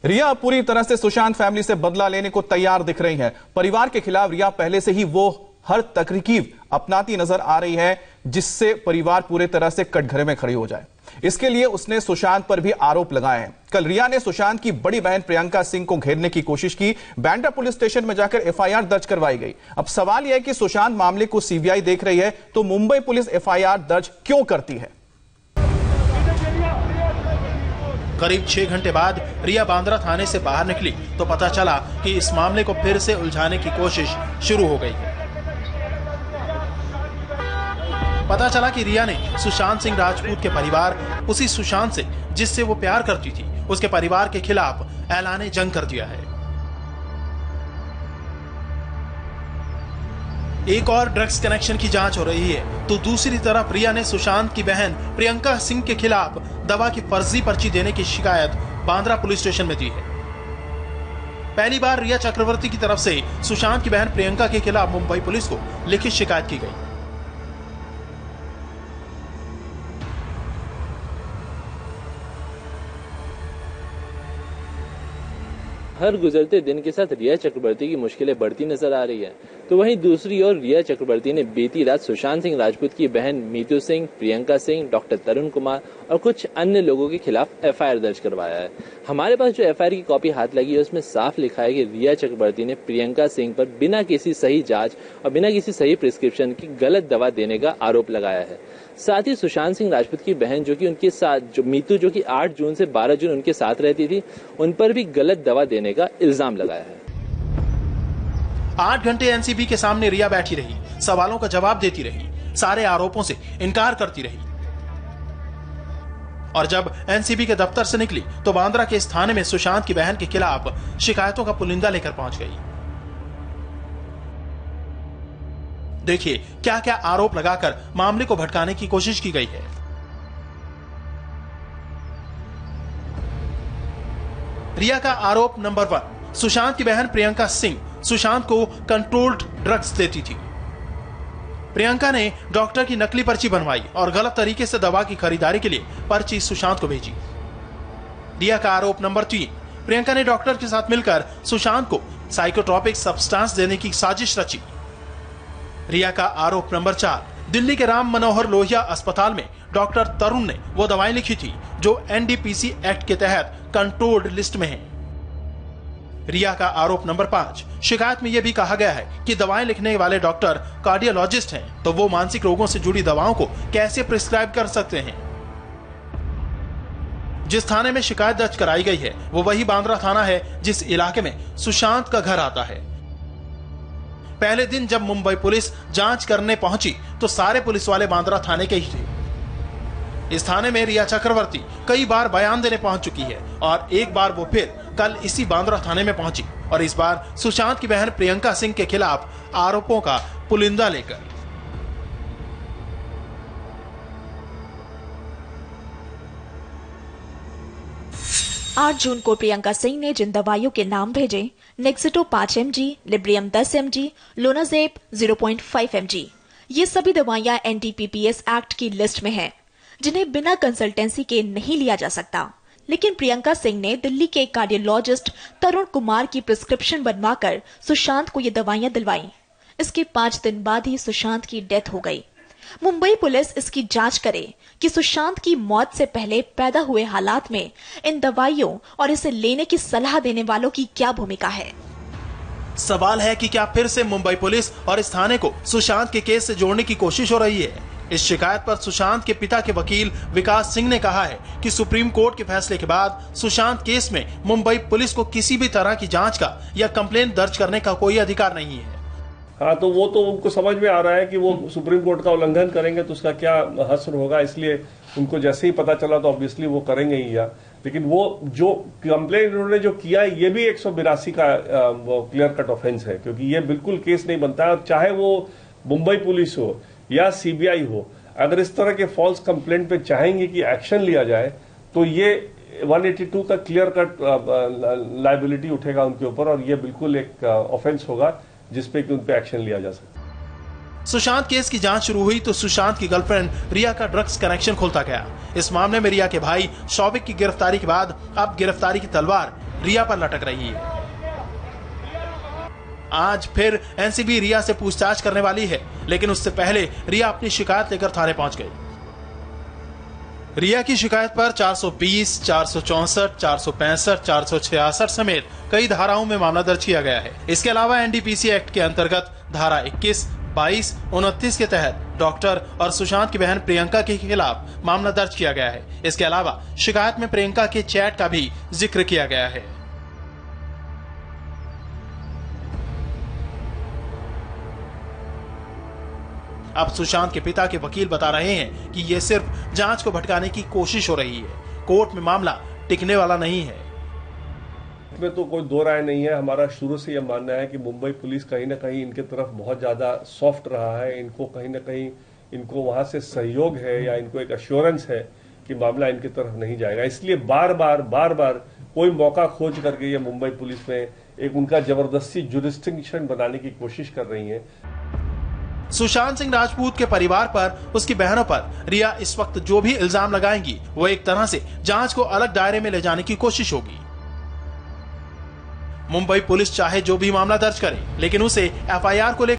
रिया पूरी तरह से सुशांत फैमिली से बदला लेने को तैयार दिख रही है। परिवार के खिलाफ रिया पहले से ही वो हर तरकीब अपनाती नजर आ रही है जिससे परिवार पूरी तरह से कटघरे में खड़ी हो जाए। इसके लिए उसने सुशांत पर भी आरोप लगाए हैं। कल रिया ने सुशांत की बड़ी बहन प्रियंका सिंह को घेरने की कोशिश की। बांद्रा पुलिस स्टेशन में जाकर एफआईआर दर्ज करवाई गई। अब सवाल यह है कि सुशांत मामले को सीबीआई देख रही है तो मुंबई पुलिस एफआईआर दर्ज क्यों करती है? करीब 6 घंटे बाद रिया बांद्रा थाने से बाहर निकली तो पता चला कि इस मामले को फिर से उलझाने की कोशिश शुरू हो गई है। पता चला कि रिया ने सुशांत सिंह राजपूत के परिवार, उसी सुशांत से जिससे वो प्यार करती थी, उसके परिवार के खिलाफ ऐलाने जंग कर दिया है। एक और ड्रग्स कनेक्शन की जांच हो रही है तो दूसरी तरफ रिया ने सुशांत की बहन प्रियंका सिंह के खिलाफ दवा की फर्जी पर्ची देने की शिकायत बांद्रा पुलिस स्टेशन में दी है। पहली बार रिया चक्रवर्ती की तरफ से सुशांत की बहन प्रियंका के खिलाफ मुंबई पुलिस को लिखित शिकायत की गई। हर गुजरते दिन के साथ रिया चक्रवर्ती की मुश्किलें बढ़ती नजर आ रही है तो वहीं दूसरी ओर रिया चक्रवर्ती ने बीती रात सुशांत सिंह राजपूत की बहन मीतू सिंह, प्रियंका सिंह, डॉक्टर तरुण कुमार और कुछ अन्य लोगों के खिलाफ एफआईआर दर्ज करवाया है। हमारे पास जो एफआईआर की कॉपी हाथ लगी है उसमें साफ लिखा है कि रिया चक्रवर्ती ने प्रियंका सिंह पर बिना किसी सही जांच और बिना किसी सही प्रिस्क्रिप्शन की गलत दवा देने का आरोप लगाया है। साथ ही सुशांत सिंह राजपूत की बहन जो कि उनके साथ जो मीतू जो कि 8 जून से 12 जून उनके साथ रहती थी, उन पर भी गलत दवा देने का इल्जाम लगाया है। 8 घंटे एनसीबी के सामने रिया बैठी रही, सवालों का जवाब देती रही, सारे आरोपों से इनकार करती रही और जब एनसीबी के दफ्तर से निकली तो बांद्रा के इस थाने में सुशांत की बहन के खिलाफ शिकायतों का पुलिंदा लेकर पहुंच गई। देखिए क्या क्या आरोप लगाकर मामले को भटकाने की कोशिश की गई है। रिया का आरोप नंबर 1, सुशांत की बहन प्रियंका सिंह सुशांत को कंट्रोल्ड ड्रग्स देती थी। प्रियंका ने डॉक्टर की नकली पर्ची बनवाई और गलत तरीके से दवा की खरीदारी के लिए पर्ची सुशांत को भेजी। रिया का आरोप नंबर 3, प्रियंका ने डॉक्टर के साथ मिलकर सुशांत को साइकोट्रोपिक सब्सटेंस देने की साजिश रची। रिया का आरोप नंबर 4, दिल्ली के राम मनोहर लोहिया अस्पताल में डॉक्टर तरुण ने वो दवाएं लिखी थी जो एनडीपीसी एक्ट के तहत कंट्रोल्ड लिस्ट में है। रिया का आरोप नंबर 5, शिकायत में यह भी कहा गया है कि दवाएं लिखने वाले डॉक्टर कार्डियोलॉजिस्ट हैं तो वो मानसिक रोगों से जुड़ी दवाओं को कैसे प्रिस्क्राइब कर सकते हैं। जिस थाने में शिकायत दर्ज कराई गई है वो वही बांद्रा थाना है जिस इलाके में सुशांत का घर आता है। पहले दिन जब मुंबई पुलिस जांच करने पहुंची तो सारे पुलिस वाले बांद्रा थाने के ही थे। इस थाने में रिया चक्रवर्ती कई बार बयान देने पहुंच चुकी है और एक बार वो फिर कल इसी बांद्रा थाने में पहुंची और इस बार सुशांत की बहन प्रियंका सिंह के खिलाफ आरोपों का पुलिंदा लेकर। 8 जून को प्रियंका सिंह ने जिन दवाइयों के नाम भेजे, नेक्सिटो 5 mg, लिब्रियम 10 mg, लोनाजेप 0.5 mg, ये सभी दवाइयां एनडीपीपीएस एक्ट की लिस्ट में हैं, जिन्हें बिना कंसल्टेंसी के नहीं लिया जा सकता। लेकिन प्रियंका सिंह ने दिल्ली के कार्डियोलॉजिस्ट तरुण कुमार की प्रिस्क्रिप्शन बनवाकर सुशांत को ये दवाइयां दिलवाई। इसके 5 दिन बाद ही सुशांत की डेथ हो गई। मुंबई पुलिस इसकी जांच करे कि सुशांत की मौत से पहले पैदा हुए हालात में इन दवाइयों और इसे लेने की सलाह देने वालों की क्या भूमिका है। सवाल है कि क्या फिर से मुंबई पुलिस और इस थाने को सुशांत के केस से जोड़ने की कोशिश हो रही है। इस शिकायत पर सुशांत के पिता के वकील विकास सिंह ने कहा है कि सुप्रीम कोर्ट के फैसले के बाद सुशांत केस में मुंबई पुलिस को किसी भी तरह की जांच का या कंप्लेंट दर्ज करने का कोई अधिकार नहीं है। हाँ, तो वो तो उनको समझ में आ रहा है कि वो सुप्रीम कोर्ट का उल्लंघन करेंगे तो उसका क्या हश्र होगा, इसलिए उनको जैसे ही पता चला तो ऑब्वियसली वो करेंगे ही। या लेकिन वो जो कंप्लेंट उन्होंने जो किया है ये भी 182 का क्लियर कट ऑफेंस है, क्योंकि ये बिल्कुल केस नहीं बनता है। और चाहे वो मुंबई पुलिस हो या सीबीआई हो, अगर इस तरह के फॉल्स कंप्लेंट पे चाहेंगे कि एक्शन लिया जाए तो ये 182 का क्लियर कट लायबिलिटी उठेगा उनके ऊपर और ये बिल्कुल एक ऑफेंस होगा जिसपे कि उन पे एक्शन लिया जा सकता है। सुशांत केस की जांच शुरू हुई तो सुशांत की गर्लफ्रेंड रिया का ड्रग्स कनेक्शन खुलता गया। इस मामले में रिया के भाई शौविक की गिरफ्तारी के बाद अब गिरफ्तारी की तलवार रिया पर लटक रही है। आज फिर एनसीबी रिया से पूछताछ करने वाली है, लेकिन उससे पहले रिया अपनी शिकायत लेकर थाने पहुंच गई। रिया की शिकायत पर 420, 464, 465, 466 समेत कई धाराओं में मामला दर्ज किया गया है। इसके अलावा एनडीपीसी एक्ट के अंतर्गत धारा 21, 22, 29 के तहत डॉक्टर और सुशांत की बहन प्रियंका के खिलाफ मामला दर्ज किया गया है। इसके अलावा शिकायत में प्रियंका के चैट का भी जिक्र किया गया है। अब सुशांत के पिता के वकील बता रहे हैं कि यह सिर्फ जांच को भटकाने की कोशिश हो रही है। कोर्ट में मामला टिकने वाला नहीं है। इसमें तो कोई दो राय नहीं है। हमारा शुरू से यह मानना है कि मुंबई पुलिस कहीं ना कहीं इनके तरफ बहुत ज्यादा सॉफ्ट रहा है। इनको कहीं ना कहीं इनको वहां से सहयोग है या इनको एक अश्योरेंस है कि मामला इनकी तरफ नहीं जाएगा। इसलिए बार बार कोई मौका खोज करके ये मुंबई पुलिस में एक उनका जबरदस्ती जुरिस्डिक्शन बनाने की कोशिश कर रही है। सुशांत सिंह राजपूत के परिवार पर, उसकी बहनों पर रिया इस वक्त जो भी इल्जाम लगाएंगी वो एक तरह से जांच को अलग दायरे में ले जाने की कोशिश होगी। मुंबई पुलिस चाहे जो भी मामला दर्ज करे, लेकिन उसे एफआईआर को लेकर